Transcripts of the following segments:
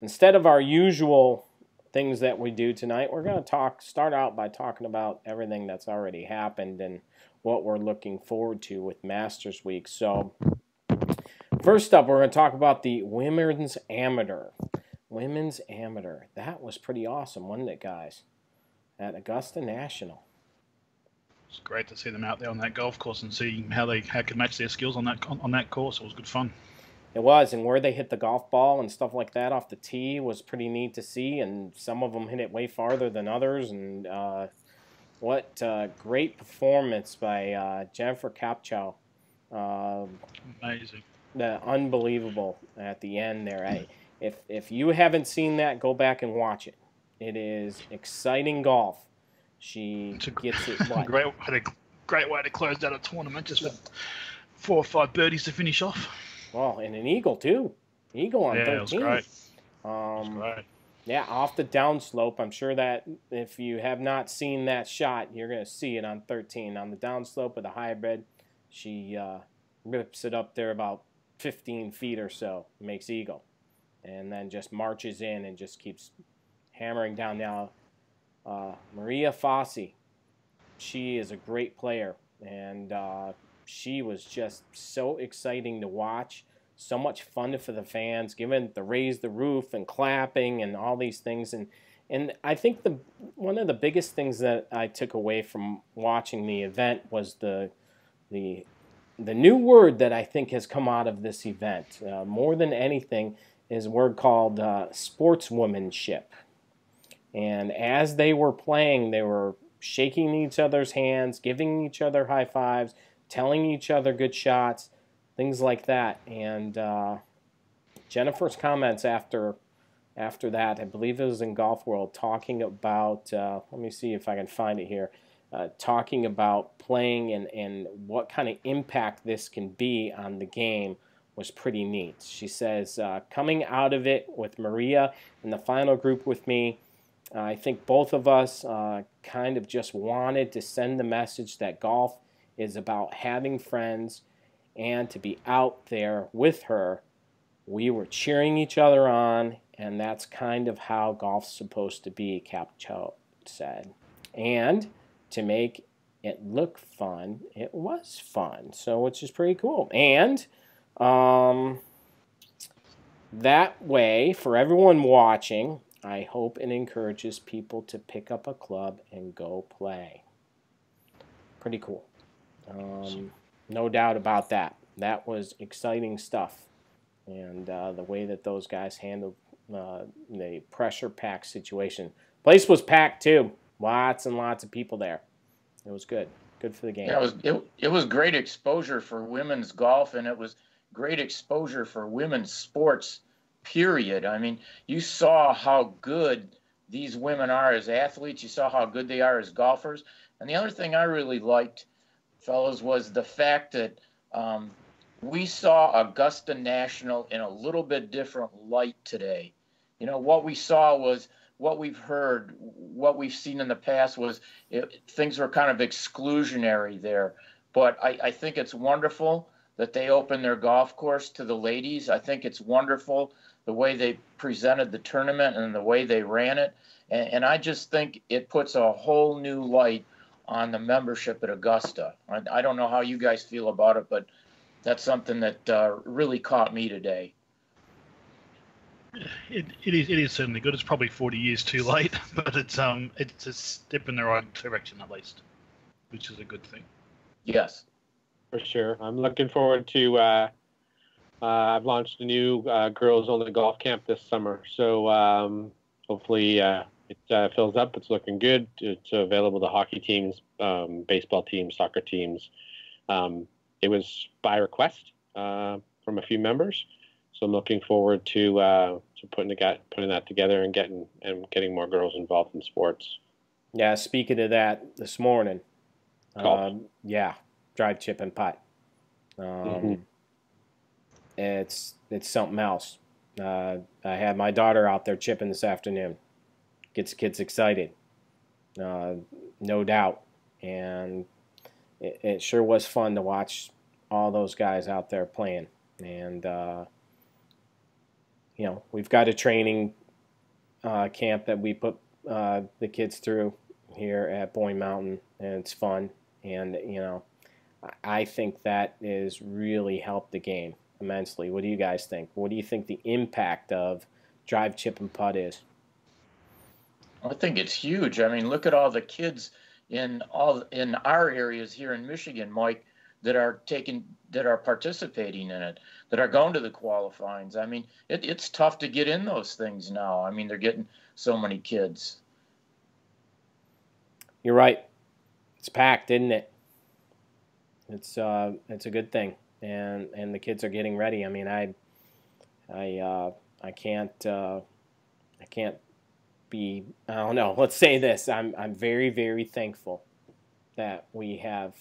instead of our usual things that we do tonight, we're going to start out by talking about everything that's already happened and what we're looking forward to with Masters Week. So first up, we're going to talk about the Women's Amateur. Women's Amateur. That was pretty awesome, wasn't it, guys? At Augusta National. It's great to see them out there on that golf course and see how they could match their skills on that course. It was good fun. It was, and where they hit the golf ball and stuff like that off the tee was pretty neat to see, and some of them hit it way farther than others, and what great performance by Jennifer Capchow. Amazing. Unbelievable at the end there. If you haven't seen that, go back and watch it. It is exciting golf. She gets it. What? Great way to close out a tournament, just with 4 or 5 birdies to finish off. Well, and an eagle too. Eagle on 13. It was great. It was great. Yeah, off the downslope. I'm sure that if you have not seen that shot, you're going to see it on 13. On the downslope of the hybrid, she rips it up there about 15 feet or so, makes eagle, and then just marches in and just keeps hammering down. Now, Maria Fossey, she is a great player, and she was just so exciting to watch. So much fun for the fans, given the raise the roof and clapping and all these things. And I think one of the biggest things that I took away from watching the event was the new word that I think has come out of this event, more than anything, is a word called sportswomanship. And as they were playing, they were shaking each other's hands, giving each other high fives, telling each other good shots, things like that. And Jennifer's comments after that, I believe it was in Golf World, talking about, let me see if I can find it here, talking about playing and what kind of impact this can be on the game was pretty neat. She says, coming out of it with Maria in the final group with me, I think both of us kind of just wanted to send the message that golf is about having friends and to be out there with her. We were cheering each other on, and that's kind of how golf's supposed to be, Capcho said. And to make it look fun, it was fun, so which is pretty cool. And that way, for everyone watching, I hope it encourages people to pick up a club and go play. Pretty cool. No doubt about that. That was exciting stuff. And the way that those guys handled the pressure-packed situation. Place was packed, too. Lots and lots of people there. It was good. Good for the game. Yeah, it was great exposure for women's golf, and it was great exposure for women's sports, period. I mean, you saw how good these women are as athletes. You saw how good they are as golfers. And the other thing I really liked, fellas, was the fact that we saw Augusta National in a little bit different light today. You know, what we saw was what we've heard, what we've seen in the past was things were kind of exclusionary there. But I think it's wonderful that they opened their golf course to the ladies. I think it's wonderful the way they presented the tournament and the way they ran it. And I just think it puts a whole new light on the membership at Augusta. I don't know how you guys feel about it, but that's something that really caught me today. It is certainly good. It's probably 40 years too late, but it's a step in the right direction at least, which is a good thing. Yes, for sure. I'm looking forward to. I've launched a new girls-only golf camp this summer, so hopefully it fills up. It's looking good. It's available to hockey teams, baseball teams, soccer teams. It was by request from a few members, so I'm looking forward to putting that together and getting more girls involved in sports. Yeah, speaking of that, this morning, yeah, drive, chip, and putt. It's something else. I had my daughter out there chipping this afternoon. Gets kids excited, no doubt, and it sure was fun to watch all those guys out there playing. And you know, we've got a training camp that we put the kids through here at Boyne Mountain, and it's fun. And, you know, I think that has really helped the game immensely. What do you guys think? What do you think the impact of drive, chip, and putt is? I think it's huge. I mean, look at all the kids in our areas here in Michigan, Mike, that are participating in it, that are going to the qualifyings. I mean, it's tough to get in those things now. I mean, they're getting so many kids. You're right. It's packed, isn't it? It's a good thing, and the kids are getting ready. I mean, I can't be, I don't know. Let's say this: I'm very, very thankful that we have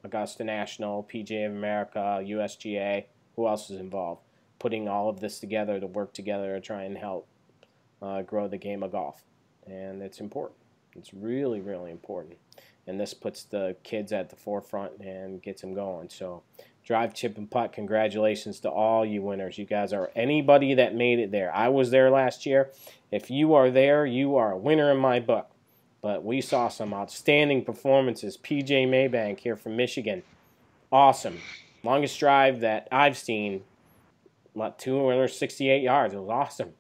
Augusta National, PGA of America, USGA. Who else is involved? Putting all of this together to work together to try and help grow the game of golf, and it's important. It's really, really important. And this puts the kids at the forefront and gets them going. So drive, chip, and putt, congratulations to all you winners. You guys are anybody that made it there. I was there last year. If you are there, you are a winner in my book. But we saw some outstanding performances. PJ Maybank here from Michigan. Awesome. Longest drive that I've seen, 268 yards. It was awesome.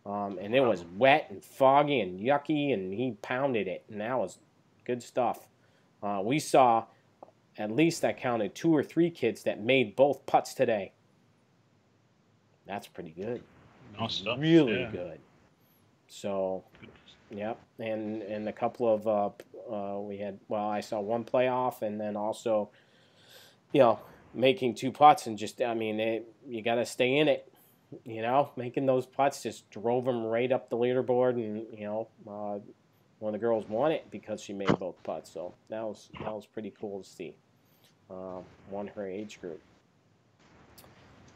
And it was wet and foggy and yucky, and he pounded it, and that was good stuff. We saw, at least I counted 2 or 3 kids that made both putts today. That's pretty good. Nice stuff. Really good. So, yep. And a couple of, we had, well, I saw one playoff, and then also, you know, making 2 putts, and just, I mean, you got to stay in it. You know, making those putts just drove them right up the leaderboard, and, you know, one of the girls won it because she made both putts. So that was pretty cool to see. Won her age group.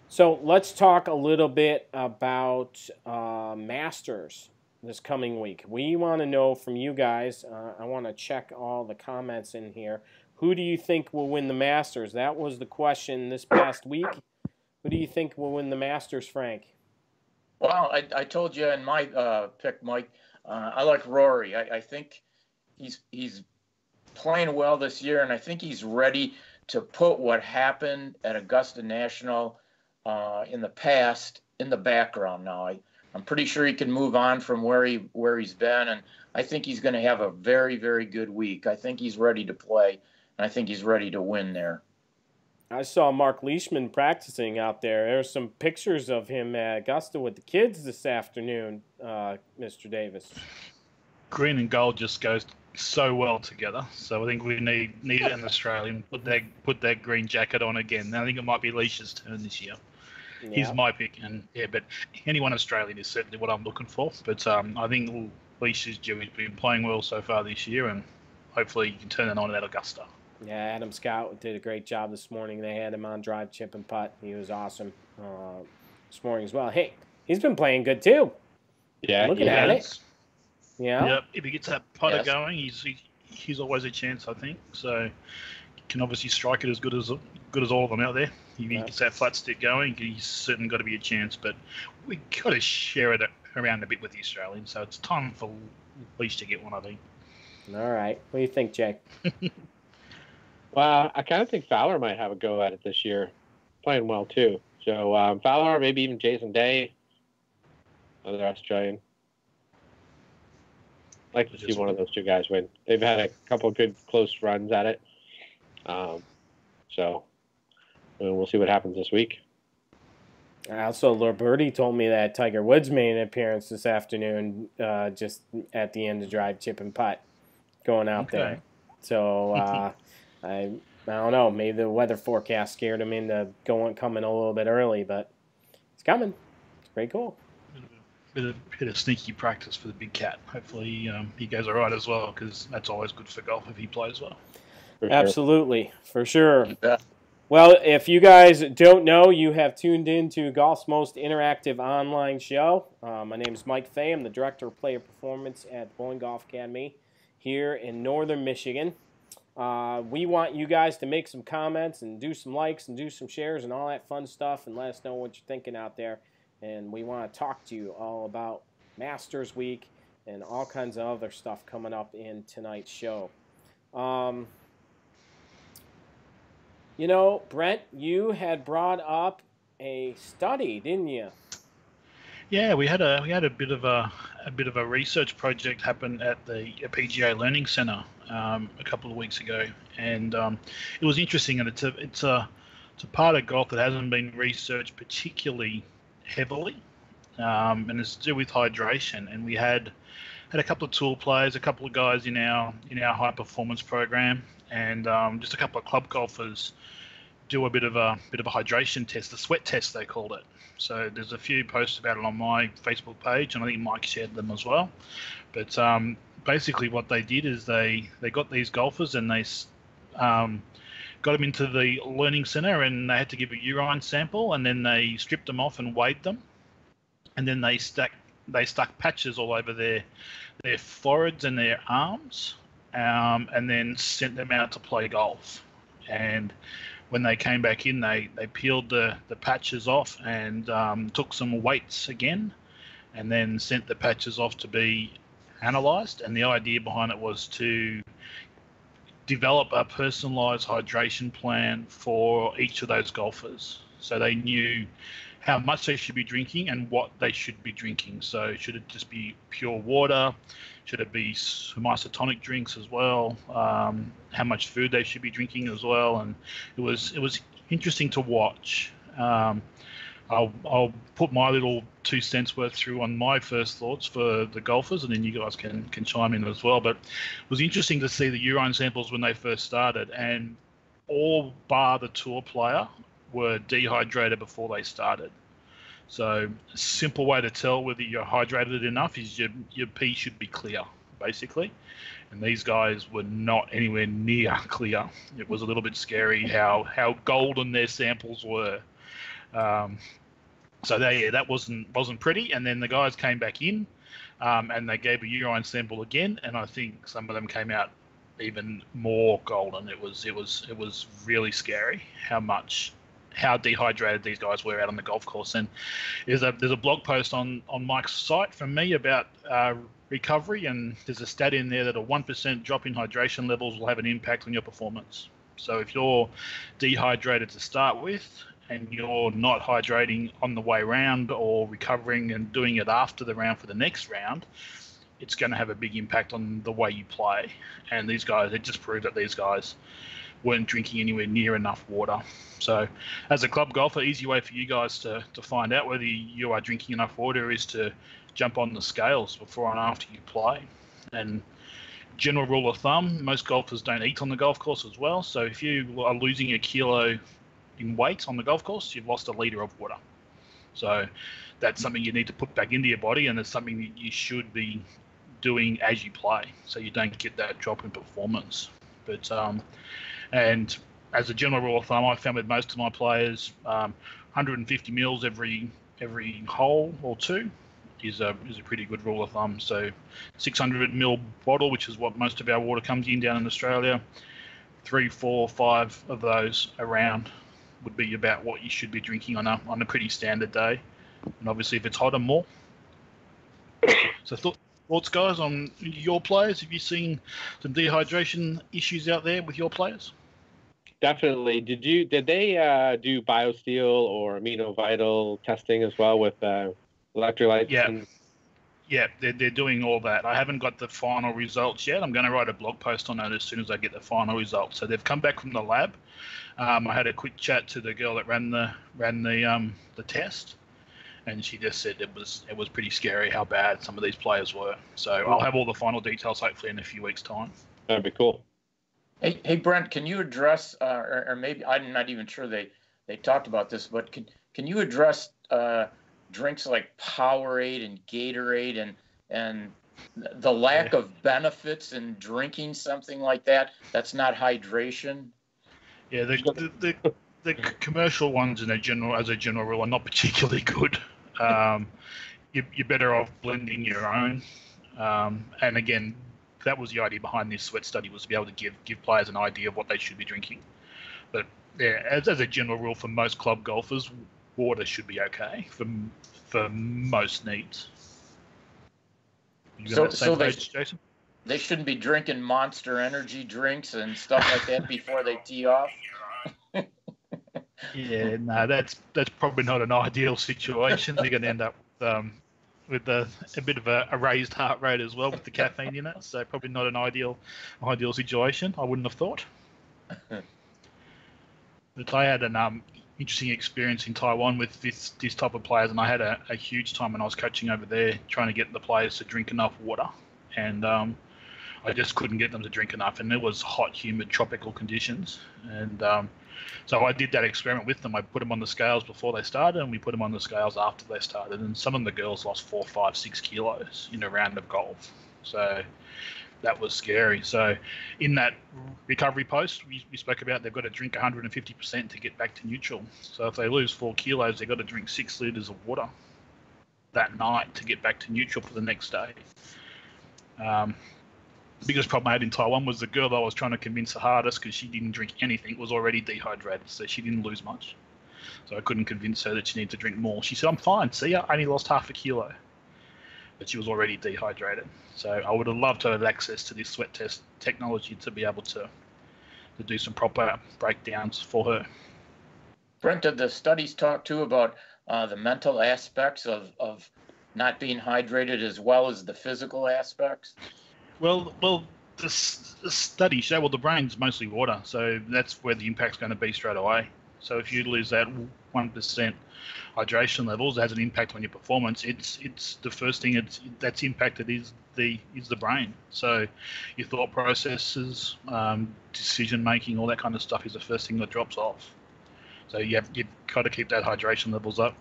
So let's talk a little bit about Masters this coming week. We want to know from you guys. I want to check all the comments in here. Who do you think will win the Masters? That was the question this past week. Who do you think will win the Masters, Frank? Well, I told you in my pick, Mike, I like Rory. I think he's playing well this year, and I think he's ready to put what happened at Augusta National in the past in the background now. I'm pretty sure he can move on from where he's been, and I think he's going to have a very, very good week. I think he's ready to play, and I think he's ready to win there. I saw Mark Leishman practicing out there. There were some pictures of him at Augusta with the kids this afternoon, Mr. Davis. Green and gold just goes so well together. So I think we need an Australian put that green jacket on again. I think it might be Leish's turn this year. Yeah. He's my pick, and but anyone Australian is certainly what I'm looking for. But I think Leish is due. He's been playing well so far this year, and hopefully he can turn it on at Augusta. Yeah, Adam Scott did a great job this morning. They had him on drive, chip, and putt. He was awesome this morning as well. Hey, he's been playing good too. Yeah, looking at it. Yeah. Yep. If he gets that putter going, he's always a chance, I think. So he can obviously strike it as good as all of them out there. If he gets that flat stick going, he's certainly got to be a chance. But we got to share it around a bit with the Australians. So it's time for Leish to get one, I think. All right. What do you think, Jay? Well, I kind of think Fowler might have a go at it this year. Playing well, too. So Fowler, maybe even Jason Day, another Australian. I'd like to see one of those 2 guys win. They've had a couple of good close runs at it. So we'll see what happens this week. Also, Lorberti told me that Tiger Woods made an appearance this afternoon just at the end of drive, chip, and putt going out there. So I don't know. Maybe the weather forecast scared him into coming a little bit early, but it's coming. It's pretty cool. Bit of sneaky practice for the big cat. Hopefully he goes all right as well, because that's always good for golf if he plays well. Absolutely, for sure. Yeah. Well, if you guys don't know, you have tuned in to Golf's most interactive online show. My name is Mike Fay. I'm the Director of Player Performance at Boyne Golf Academy here in northern Michigan. We want you guys to make some comments and do some likes and do some shares and all that fun stuff, and let us know what you're thinking out there. and we want to talk to you all about Masters Week and all kinds of other stuff coming up in tonight's show. You know, Brent, you had brought up a study, didn't you? Yeah, we had a bit of a research project happen at the PGA Learning Centre a couple of weeks ago, and it was interesting. And it's a part of golf that hasn't been researched particularly heavily, and it's to do with hydration. And we had a couple of tour players, a couple of guys in our high performance program, and just a couple of club golfers do a bit of a hydration test, the sweat test they called it. So there's a few posts about it on my Facebook page, and I think Mike shared them as well. But basically what they did is they got these golfers and they got them into the learning center, and they had to give a urine sample, and then they stripped them off and weighed them, and then they stuck patches all over their foreheads and their arms, and then sent them out to play golf. And when they came back in, they peeled the patches off and took some weights again, and then sent the patches off to be analysed. And the idea behind it was to develop a personalised hydration plan for each of those golfers, so they knew how much they should be drinking and what they should be drinking. So should it just be pure water? Should it be some isotonic drinks as well? How much food they should be drinking as well? And it was interesting to watch. I'll put my little 2 cents worth through on my first thoughts for the golfers, and then you guys can chime in as well. But it was interesting to see the urine samples when they first started, and all bar the tour player were dehydrated before they started. So a simple way to tell whether you're hydrated enough is your pee should be clear, basically. And these guys were not anywhere near clear. It was a little bit scary how golden their samples were. So that wasn't pretty. And then the guys came back in, and they gave a urine sample again, and I think some of them came out even more golden. It was really scary how dehydrated these guys were out on the golf course. And there's a blog post on Mike's site from me about recovery, and there's a stat in there that a 1% drop in hydration levels will have an impact on your performance. So if you're dehydrated to start with, and you're not hydrating on the way round or recovering and doing it after the round for the next round, it's going to have a big impact on the way you play. And these guys, it just proved that these guys weren't drinking anywhere near enough water. So as a club golfer, easy way for you guys to find out whether you are drinking enough water is to jump on the scales before and after you play. And general rule of thumb, most golfers don't eat on the golf course as well. So if you are losing a kilo in weight on the golf course, you've lost a litre of water. So that's something you need to put back into your body, and it's something that you should be doing as you play, so you don't get that drop in performance. But and as a general rule of thumb, I found with most of my players, 150 mils every hole or two is a pretty good rule of thumb. So 600 mil bottle, which is what most of our water comes in down in Australia, 3, 4, 5 of those around would be about what you should be drinking on a pretty standard day. And obviously, if it's hotter, more. So thoughts, guys, on your players? Have you seen some dehydration issues out there with your players? Definitely. Did they do BioSteel or Amino Vital testing as well with electrolytes? Yeah, they're doing all that. I haven't got the final results yet. I'm going to write a blog post on that as soon as I get the final results. So they've come back from the lab. I had a quick chat to the girl that ran the test, and she just said it was pretty scary how bad some of these players were. So I'll have all the final details hopefully in a few weeks' time. That'd be cool. Hey Brent, can you address, or maybe I'm not even sure they talked about this, but can you address drinks like Powerade and Gatorade and the lack of benefits in drinking something like that? That's not hydration. Yeah, the commercial ones as a general rule are not particularly good. You're better off blending your own. And again, that was the idea behind this sweat study, was to be able to give players an idea of what they should be drinking. But yeah, as a general rule, for most club golfers, water should be okay. For for most needs. You got So, that same page, Jason? They shouldn't be drinking Monster Energy drinks and stuff like that before they tee off. Yeah, no, that's probably not an ideal situation. They're going to end up with a bit of a raised heart rate as well with the caffeine in it. So probably not an ideal situation. I wouldn't have thought. But I had an interesting experience in Taiwan with this type of players, and I had a huge time when I was coaching over there, trying to get the players to drink enough water, and I just couldn't get them to drink enough, and it was hot, humid, tropical conditions, and so I did that experiment with them. I put them on the scales before they started, and we put them on the scales after they started, and some of the girls lost 4, 5, 6 kilos in a round of golf. So that was scary. So in that recovery post, we spoke about they've got to drink 150% to get back to neutral. So if they lose 4 kilos, they've got to drink 6 litres of water that night to get back to neutral for the next day. The biggest problem I had in Taiwan was the girl that I was trying to convince the hardest, because she didn't drink anything, was already dehydrated, so she didn't lose much. So I couldn't convince her that she needed to drink more. She said, I'm fine, see, I only lost half a kilo. But she was already dehydrated. So I would have loved to have access to this sweat test technology to be able to do some proper breakdowns for her. Brent, did the studies talk too about the mental aspects of not being hydrated as well as the physical aspects? Well, the study show, well, the brain's mostly water, so that's where the impact's going to be straight away. So if you lose that 1% hydration levels, it has an impact on your performance. It's the first thing that's impacted is the brain. So your thought processes, decision making, all that kind of stuff is the first thing that drops off. So you've got to keep that hydration levels up.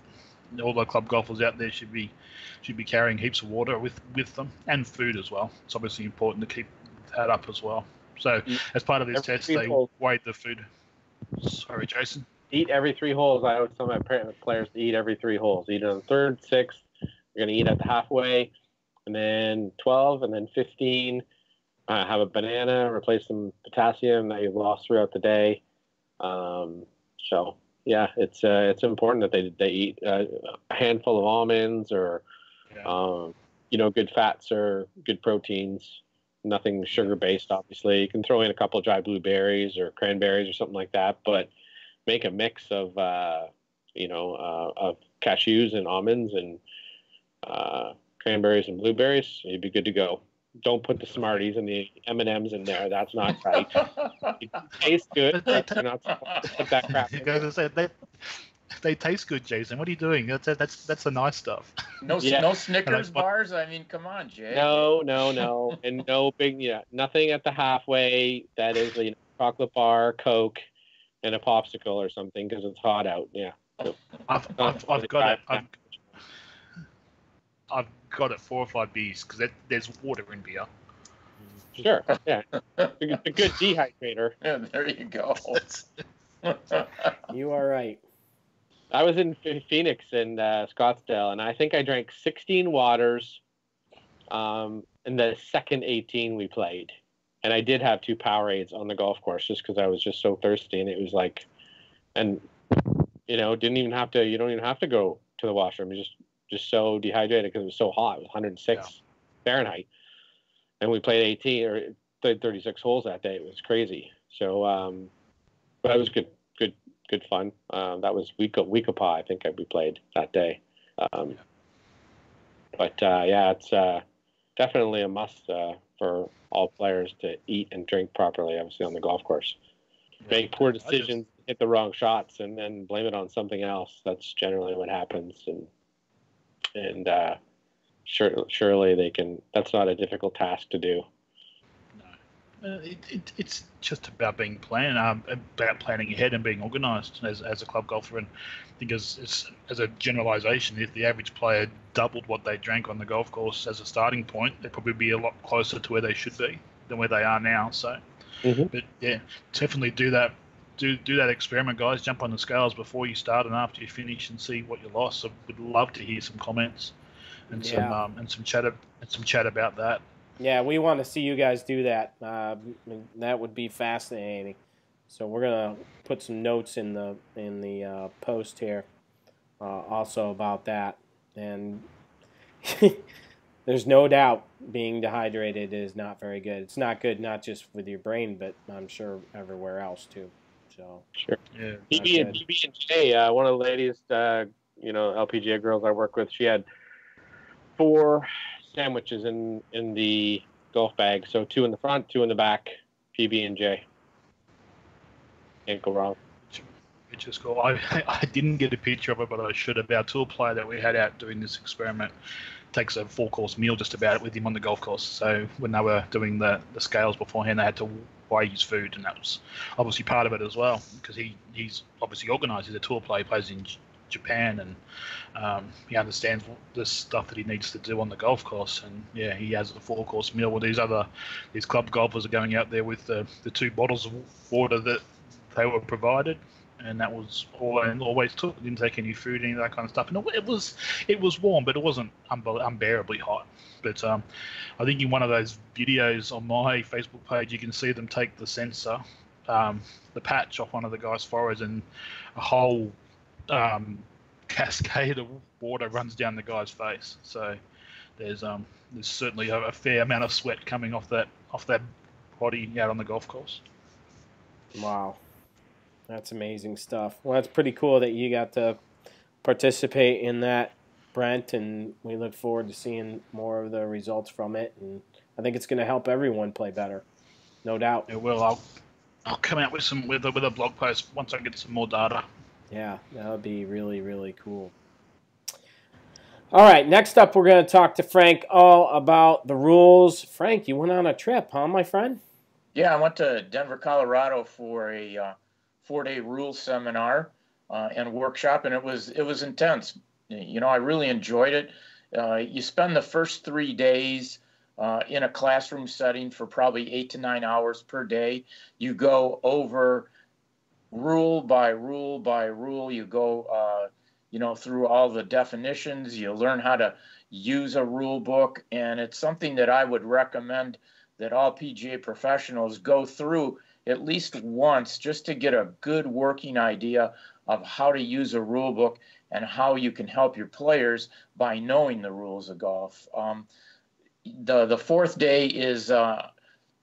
All the club golfers out there should be carrying heaps of water with them, and food as well. It's obviously important to keep that up as well. So as part of this test, they weighed the food. Sorry, Jason. Eat every 3 holes. I always tell my players to eat every 3 holes. Eat on the third, sixth. You're going to eat at the halfway, and then 12, and then 15. Have a banana, replace some potassium that you've lost throughout the day. So yeah, it's important that they eat a handful of almonds or good fats or good proteins. Nothing sugar based, obviously. You can throw in a couple of dry blueberries or cranberries or something like that, but make a mix of cashews and almonds and cranberries and blueberries. You'd be good to go. Don't put the Smarties and the M&Ms in there. That's not right. It tastes good. You're not supposed to put that crap in there. They taste good, Jason. What are you doing? That's the nice stuff. No Snickers bars? I mean, come on, Jay. No. And no big, nothing at the halfway that is chocolate bar, Coke, and a popsicle or something because it's hot out. Yeah. So, I've got it. I've got it 4 or 5 beers because there's water in beer. Sure. Yeah. It's a good dehydrator. Yeah, there you go. You are right. I was in Phoenix and Scottsdale, and I think I drank 16 waters in the second 18 we played. And I did have 2 Powerades on the golf course just because I was just so thirsty. And it was like, and, you don't even have to go to the washroom. You're just so dehydrated because it was so hot. It was 106 Fahrenheit. And we played 18 or 36 holes that day. It was crazy. So, but it was good fun. That was Weekapa, I think we played that day. But it's definitely a must for all players to eat and drink properly, obviously, on the golf course. Make poor decisions, hit the wrong shots, and then blame it on something else. That's generally what happens. And surely they can. That's not a difficult task to do. It's just about being about planning ahead and being organised as a club golfer. And I think as a generalisation, if the average player doubled what they drank on the golf course as a starting point, they'd probably be a lot closer to where they should be than where they are now. So, But yeah, definitely do that. Do that experiment, guys. Jump on the scales before you start and after you finish, and see what you lost. So would love to hear some comments and some chat about that. Yeah, we want to see you guys do that. That would be fascinating. So we're gonna put some notes in the post here, also about that. And there's no doubt being dehydrated is not very good. It's not good not just with your brain, but I'm sure everywhere else too. So Sure. Yeah. PB&J, one of the ladies, LPGA girls I work with, she had 4 sandwiches in the golf bag. So 2 in the front, 2 in the back, PB&J. Can't go wrong. Which is cool. I didn't get a picture of it, but I should have. Our tour player that we had out doing this experiment takes a 4-course meal just about with him on the golf course. So when they were doing the scales beforehand, they had to weigh his food, and that was obviously part of it as well, because he's obviously organised. He's a tour player, he plays in Japan, and he understands the stuff that he needs to do on the golf course. And yeah, he has a 4-course meal. Well, these club golfers are going out there with the 2 bottles of water that they were provided, and that was all I always took. Didn't take any food, any of that kind of stuff. And it was warm, but it wasn't unbearably hot. But I think in one of those videos on my Facebook page, you can see them take the sensor, the patch off one of the guy's foreheads, and a whole cascade of water runs down the guy's face. So there's certainly a fair amount of sweat coming off that body out on the golf course. Wow. That's amazing stuff. Well, that's pretty cool that you got to participate in that, Brent, and we look forward to seeing more of the results from it. And I think it's going to help everyone play better, no doubt. It will. I'll come out with a blog post once I get some more data. Yeah, that would be really, really cool. All right, next up we're going to talk to Frank all about the rules. Frank, you went on a trip, huh, my friend? Yeah, I went to Denver, Colorado for a 4-day rules seminar and workshop, and it was intense. I really enjoyed it. You spend the first 3 days in a classroom setting for probably 8 to 9 hours per day. You go over rule by rule by rule. You go through all the definitions. You learn how to use a rule book, and it's something that I would recommend that all PGA professionals go through at least once, just to get a good working idea of how to use a rule book and how you can help your players by knowing the rules of golf. The 4th day is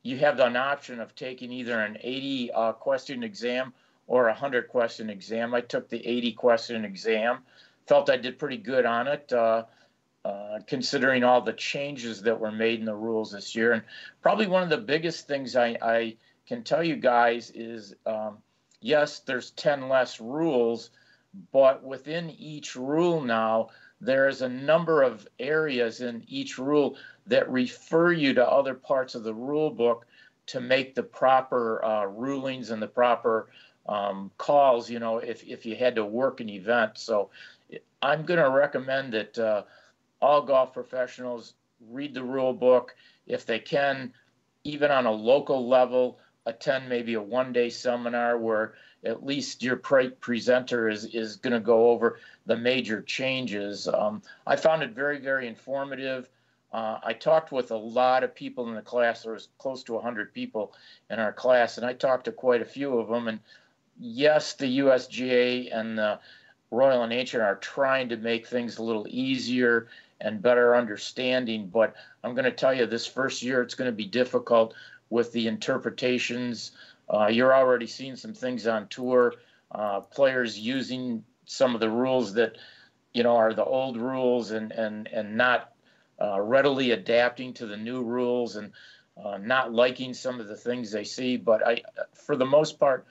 you have an option of taking either an 80 question exam or a 100 question exam. I took the 80 question exam. Felt I did pretty good on it, considering all the changes that were made in the rules this year. And probably one of the biggest things I can tell you guys is, yes, there's 10 less rules, but within each rule now, there is a number of areas in each rule that refer you to other parts of the rule book to make the proper rulings and the proper calls, if you had to work an event. So I'm going to recommend that all golf professionals read the rule book. If they can, even on a local level, attend maybe a 1-day seminar where at least your presenter is going to go over the major changes. I found it very, very informative. I talked with a lot of people in the class. There was close to 100 people in our class, and I talked to quite a few of them. And yes, the USGA and the Royal and Ancient are trying to make things a little easier and better understanding, but I'm going to tell you, this first year it's going to be difficult with the interpretations. You're already seeing some things on tour, players using some of the rules that are the old rules and not readily adapting to the new rules, and not liking some of the things they see. But for the most part,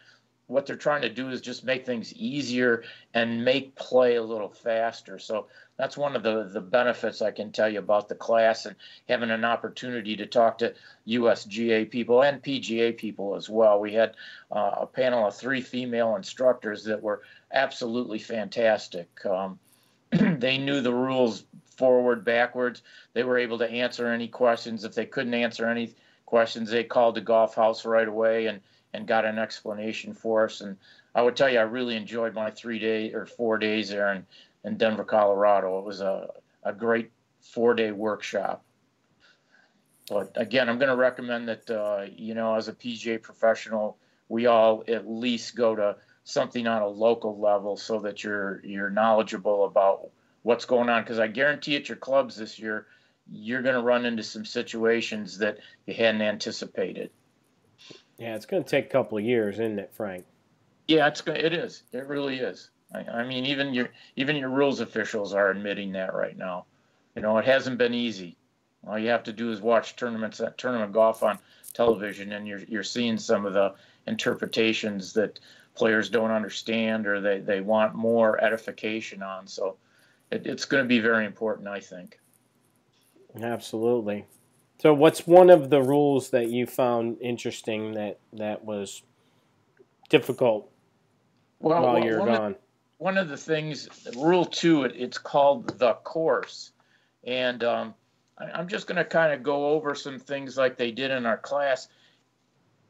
what they're trying to do is just make things easier and make play a little faster. So that's one of the benefits I can tell you about the class, and having an opportunity to talk to USGA people and PGA people as well. We had a panel of 3 female instructors that were absolutely fantastic. They knew the rules forward, backwards. They were able to answer any questions. If they couldn't answer any questions, they called the golf house right away and got an explanation for us. And I would tell you, I really enjoyed my 4 days there in Denver, Colorado. It was a great 4-day workshop. But again, I'm going to recommend that, as a PGA professional, we all at least go to something on a local level so that you're knowledgeable about what's going on, because I guarantee at your clubs this year, you're going to run into some situations that you hadn't anticipated. Yeah, it's going to take a couple of years, isn't it, Frank? Yeah, it is. It really is. I mean, even your rules officials are admitting that right now. You know, it hasn't been easy. All you have to do is watch tournament golf on television, and you're seeing some of the interpretations that players don't understand, or they want more edification on. So it's going to be very important, I think. Absolutely. So what's one of the rules that you found interesting that was difficult while you're gone? One of the things, Rule 2, it's called the course. And I'm just going to kind of go over some things like they did in our class.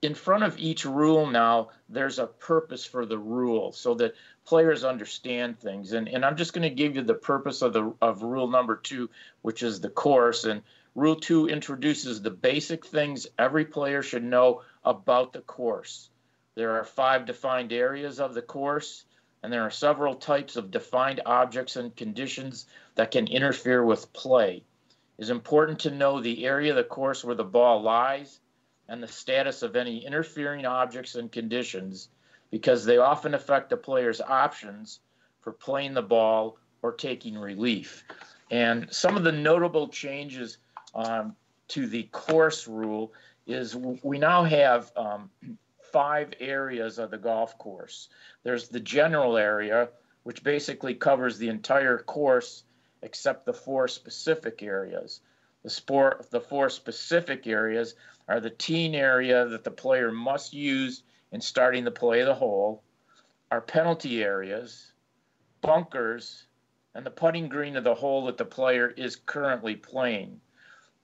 In front of each rule now, there's a purpose for the rule so that players understand things. And I'm just going to give you the purpose of rule number 2, which is the course. And Rule 2 introduces the basic things every player should know about the course. There are 5 defined areas of the course, and there are several types of defined objects and conditions that can interfere with play. It's important to know the area of the course where the ball lies and the status of any interfering objects and conditions, because they often affect the player's options for playing the ball or taking relief. And some of the notable changes to the course rule is we now have 5 areas of the golf course. There's the general area, which basically covers the entire course except the 4 specific areas. The 4 specific areas are the teeing area that the player must use in starting the play of the hole, our penalty areas, bunkers, and the putting green of the hole that the player is currently playing.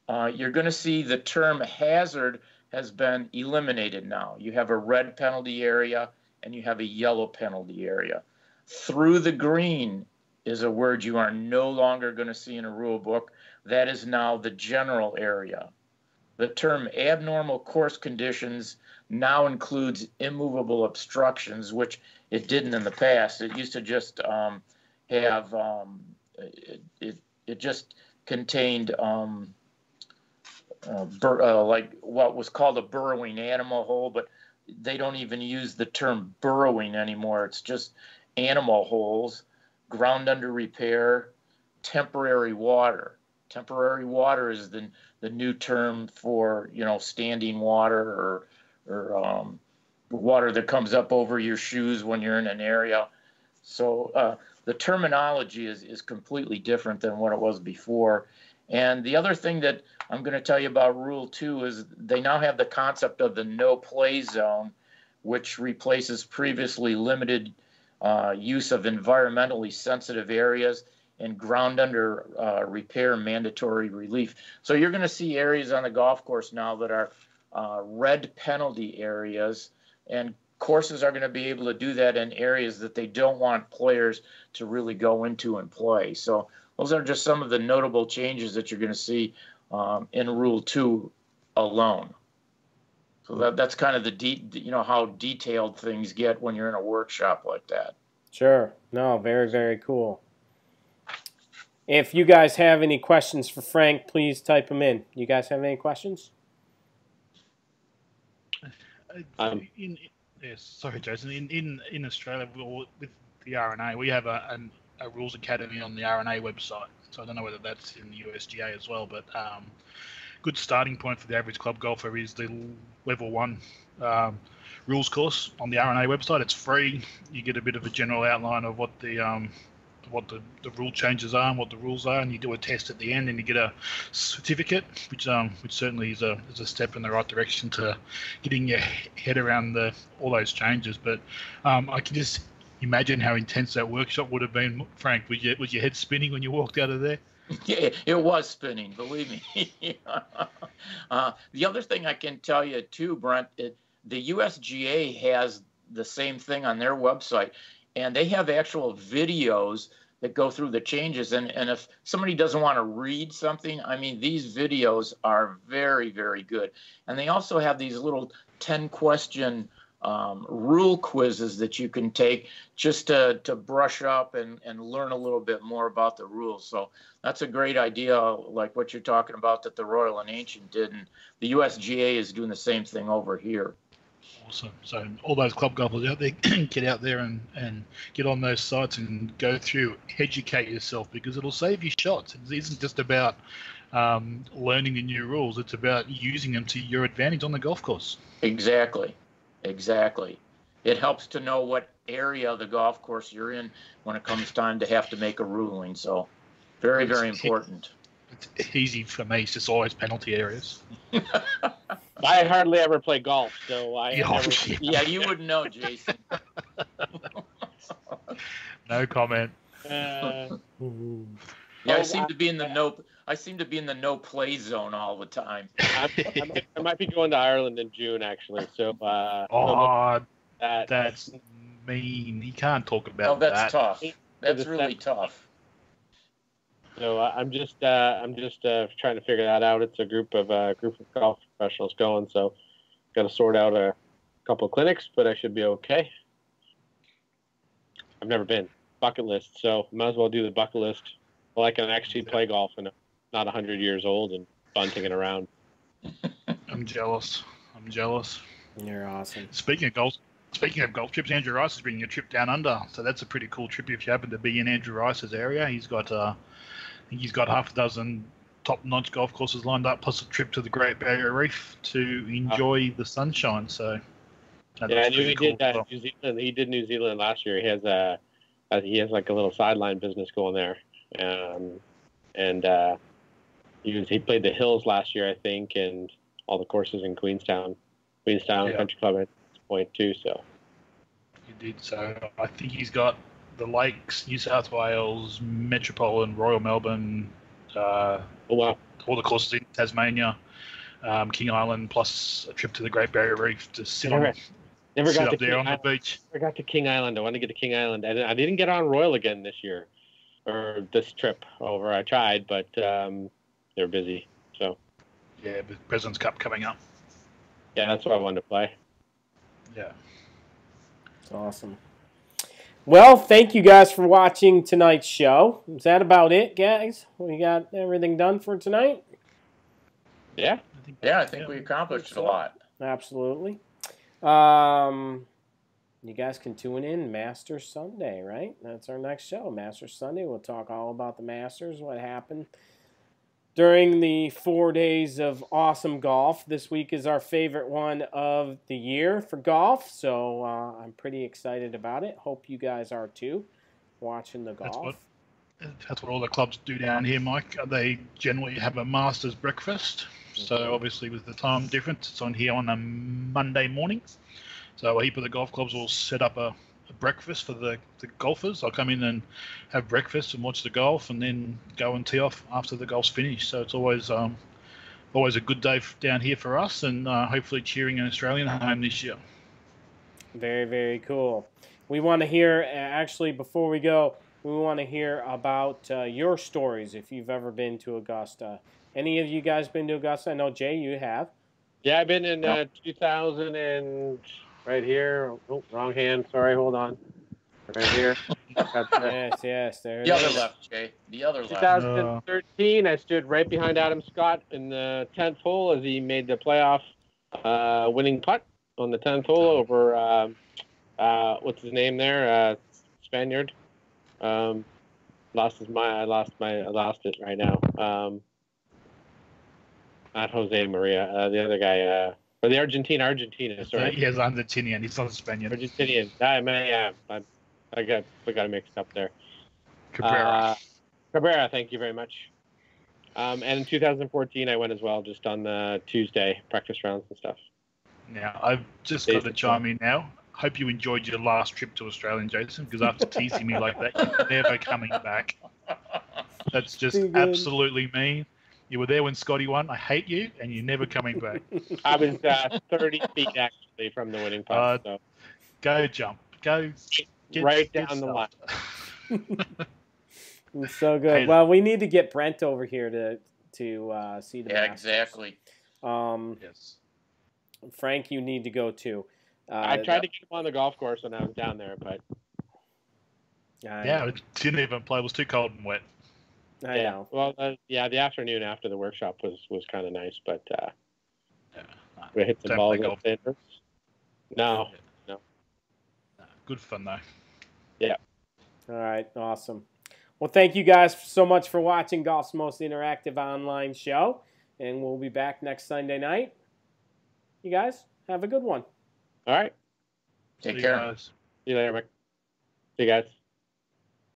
You're going to see the term hazard has been eliminated now. You have a red penalty area and you have a yellow penalty area. Through the green is a word you are no longer going to see in a rule book. That is now the general area. The term abnormal course conditions now includes immovable obstructions, which it didn't in the past. It used to just have it just contained like what was called a burrowing animal hole, but they don't even use the term burrowing anymore. It's just animal holes, ground under repair, temporary water. Temporary water is the new term for, standing water or water that comes up over your shoes when you're in an area. So the terminology is completely different than what it was before. And the other thing that I'm going to tell you about Rule 2 is they now have the concept of the no play zone, which replaces previously limited use of environmentally sensitive areas and ground under repair mandatory relief. So you're going to see areas on the golf course now that are red penalty areas, and courses are going to be able to do that in areas that they don't want players to really go into and play. So those are just some of the notable changes that you're going to see in Rule 2 alone. So that's kind of how detailed things get when you're in a workshop like that. Sure. No, very, very cool. If you guys have any questions for Frank, please type them in. You guys have any questions? Yes, sorry, Jason. In Australia, with the RNA, we have a rules academy on the RNA website. So I don't know whether that's in the USGA as well, but good starting point for the average club golfer is the level 1 rules course on the RNA website. It's free. You get a bit of a general outline of what the rule changes are and what the rules are, and you do a test at the end and you get a certificate, which certainly is a step in the right direction to getting your head around all those changes. But I can just imagine how intense that workshop would have been. Frank, was your head spinning when you walked out of there? Yeah, it was spinning, believe me. The other thing I can tell you too, Brent, the USGA has the same thing on their website, and they have actual videos that go through the changes. And if somebody doesn't want to read something, I mean, these videos are very, very good. And they also have these little 10-question rule quizzes that you can take just to brush up and learn a little bit more about the rules. So that's a great idea, like what you're talking about that the Royal and Ancient did, and the USGA is doing the same thing over here. Awesome. So all those club golfers out there, get out there and get on those sites and go through, educate yourself, because it'll save you shots. It isn't just about learning the new rules. It's about using them to your advantage on the golf course. Exactly. It helps to know what area of the golf course you're in when it comes time to have to make a ruling. So very, very important. It's easy for me. It's just always penalty areas. I hardly ever play golf, so yeah, you wouldn't know, Jason. No comment. Yeah, I seem to be in the no play zone all the time. I might be going to Ireland in June, actually. So. That's mean. You can't talk about that. No, that's tough. That's really tough. So I'm just trying to figure that out. It's a group of golf professionals going, so got to sort out a couple of clinics, but I should be okay. I've never been. Bucket list, so might as well do the bucket list. Well, I can actually play golf and not 100 years old and bunting it around. I'm jealous. You're awesome. Speaking of golf trips, Andrew Rice is bringing a trip down under, so that's a pretty cool trip if you happen to be in Andrew Rice's area. He's got, I think he's got half a dozen top-notch golf courses lined up, plus a trip to the Great Barrier Reef to enjoy the sunshine. So yeah, he did New Zealand. He did New Zealand last year. He has like a little sideline business going there, and he played the Hills last year, I think, and all the courses in Queenstown Country Club at this point too. So he did. So I think he's got the Lakes, New South Wales, Metropolitan, Royal Melbourne, all the courses in Tasmania, King Island, plus a trip to the Great Barrier Reef to sit up there on the beach. I got to King Island. I want to get to King Island. I didn't get on Royal again this year, or this trip over. I tried, but they're busy. So yeah, but President's Cup coming up. Yeah, that's what I wanted to play. Yeah. That's awesome. Well, thank you guys for watching tonight's show. Is that about it, guys? We got everything done for tonight? Yeah. I think we accomplished a lot. Absolutely. You guys can tune in Masters Sunday, right? That's our next show, Masters Sunday. We'll talk all about the Masters, what happened during the 4 days of awesome golf. This week is our favorite one of the year for golf, so I'm pretty excited about it. Hope you guys are too, watching the golf. That's what all the clubs do down here, Mike. They generally have a Masters breakfast. So obviously with the time difference, it's on here on a Monday morning. So a heap of the golf clubs will set up a breakfast for the golfers. I'll come in and have breakfast and watch the golf, and then go and tee off after the golf's finished. So it's always a good day down here for us, and hopefully cheering an Australian home this year. Very, very cool. We want to hear, actually, before we go, we want to hear about your stories if you've ever been to Augusta. Any of you guys been to Augusta? I know, Jay, you have. Yeah, I've been in 2000 and right here. Oh, wrong hand. Sorry, hold on. Right here. Yes, there it is. The other is. left, Jay. The other left. 2013, I stood right behind Adam Scott in the 10th hole as he made the playoff winning putt on the 10th hole over, what's his name there? Spaniard. I lost it right now. Not Jose Maria, the other guy, or the Argentina, sorry. He is Argentinian, he's not Spaniard. Argentinian. I got mixed up there. Cabrera, thank you very much. And in 2014, I went as well, just on the Tuesday, practice rounds and stuff. Now, I've just got to chime in now. Hope you enjoyed your last trip to Australia, Jason, because after teasing me like that, you're never coming back. That's just absolutely mean. You were there when Scotty won. I hate you, and you're never coming back. I was 30 feet, actually, from the winning putt. So. Go jump. Go get right down the line. It's so good. Well, we need to get Brent over here to see the Masters. Exactly. Yes. Frank, you need to go too. I tried to get him on the golf course when I was down there, but it didn't even play. It was too cold and wet. I know. Well, the afternoon after the workshop was kind of nice, but we hit some balls at Sandhurst. No. Good fun though. Yeah. All right, awesome. Well, thank you guys so much for watching Golf's most interactive online show, and we'll be back next Sunday night. You guys have a good one. All right. Take care. Guys. See you later, Mike. See you guys.